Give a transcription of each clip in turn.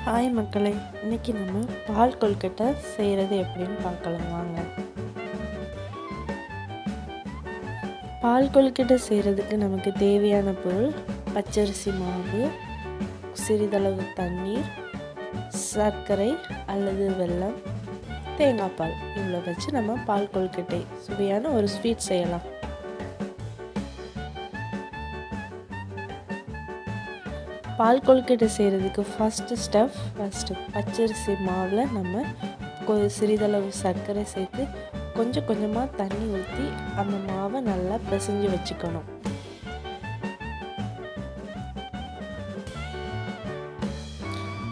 Hi மக்களே, இன்றைக்கி நம்ம பால் கொழுக்கட்டை செய்கிறது எப்படின்னு பார்க்கலாம் வாங்க. பால் கொழுக்கட்டை செய்கிறதுக்கு நமக்கு தேவையான பொருள் பச்சரிசி மாவு, சிறிதளவு தண்ணீர், சர்க்கரை அல்லது வெல்லம், தேங்காய் பால். இவ்வளோ வச்சு நம்ம பால் கொழுக்கட்டை சுவையான ஒரு ஸ்வீட் செய்யலாம். பால் கொழுக்கட்டை செய்கிறதுக்கு ஃபஸ்ட்டு பச்சரிசி மாவில் நம்ம சிறிதளவு சர்க்கரை சேர்த்து கொஞ்சம் கொஞ்சமாக தண்ணி ஊற்றி அந்த மாவை நல்லா பிசைஞ்சு வச்சுக்கணும்.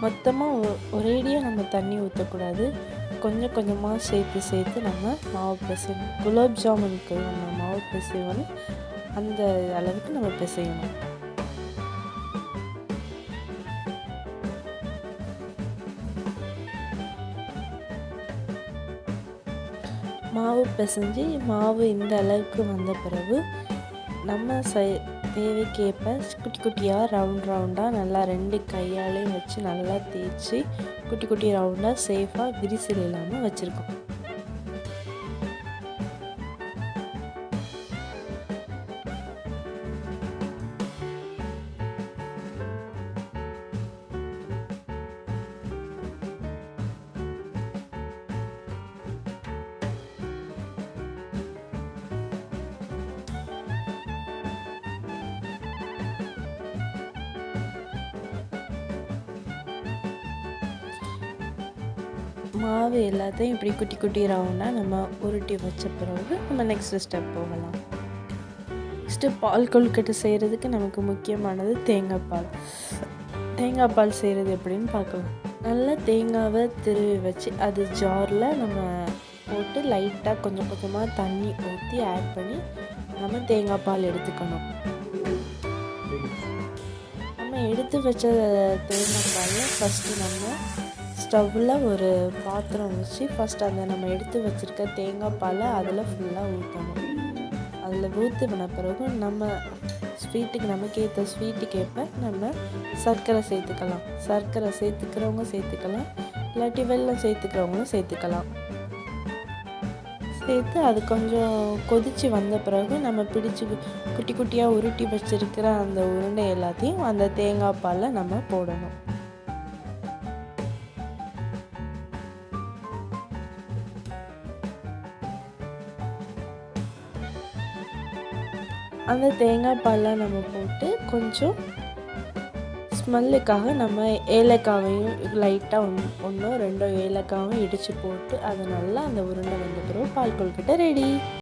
மொத்தமாக ஒரேடியாக நம்ம தண்ணி ஊற்றக்கூடாது. கொஞ்சம் கொஞ்சமாக சேர்த்து நம்ம மாவு பிசையணும். குலாப் ஜாமுனுக்கு நம்ம மாவு பிசையணும், அந்த அளவுக்கு நம்ம பிசையணும். மாவு பிசைஞ்சு மாவு இந்த அளவுக்கு வந்த பிறகு நம்ம தேவைக்கேற்ப குட்டி குட்டியாக ரவுண்டாக நல்லா 2 கையாலையும் வச்சு நல்லா தேய்ச்சி குட்டி குட்டி ரவுண்டாக சேஃபாக விரிசல் இல்லாமல் வச்சுருக்கோம். மாவு எல்லாத்தையும் இப்படி குட்டி குட்டி ரவுண்டாக நம்ம உருட்டி வச்ச பிறகு நம்ம நெக்ஸ்ட் ஸ்டெப் போகலாம். நெக்ஸ்ட்டு பால் கொழுக்கட்டை செய்கிறதுக்கு நமக்கு முக்கியமானது தேங்காய் பால் செய்கிறது எப்படின்னு பார்க்கலாம். நல்லா தேங்காவை திருவி வச்சு அது ஜாரில் நம்ம போட்டு லைட்டாக கொஞ்சம் கொஞ்சமாக தண்ணி ஊற்றி ஆட் பண்ணி நம்ம தேங்காய் பால் எடுத்துக்கணும். நம்ம எடுத்து வச்ச தேங்காய் பாலில் ஃபஸ்ட்டு நம்ம ஸ்டவ்வில் ஒரு பாத்திரம் வச்சு ஃபஸ்ட்டு அந்த நம்ம எடுத்து வச்சுருக்க தேங்காய் பாலை அதில் ஃபுல்லாக ஊற்றணும். அதில் ஊற்றின பிறகு நம்ம ஸ்வீட்டுக்கு நமக்கு ஏற்ற ஸ்வீட்டுக்கு ஏற்ப நம்ம சர்க்கரை சேர்த்துக்கலாம். சர்க்கரை சேர்த்துக்கிறவங்க சேர்த்துக்கலாம், இல்லாட்டி வெல்லம் சேர்த்துக்கிறவங்களும் சேர்த்துக்கலாம். சேர்த்து அது கொஞ்சம் கொதித்து வந்த பிறகு நம்ம பிடிச்சி குட்டி குட்டியாக உருட்டி வச்சுருக்கிற அந்த உருண்டை எல்லாத்தையும் அந்த தேங்காய் பாலில் நம்ம போடணும். அந்த தேங்காய் பாலில் நம்ம போட்டு கொஞ்சம் ஸ்மெல்லுக்காக நம்ம ஏலக்காவையும் லைட்டாக ஒன்றோ ரெண்டோ ஏலக்காவும் இடித்து போட்டு அதை நல்லா அந்த உருண்டை வந்த பிறகு பால் கொழுக்கட்டை ரெடி.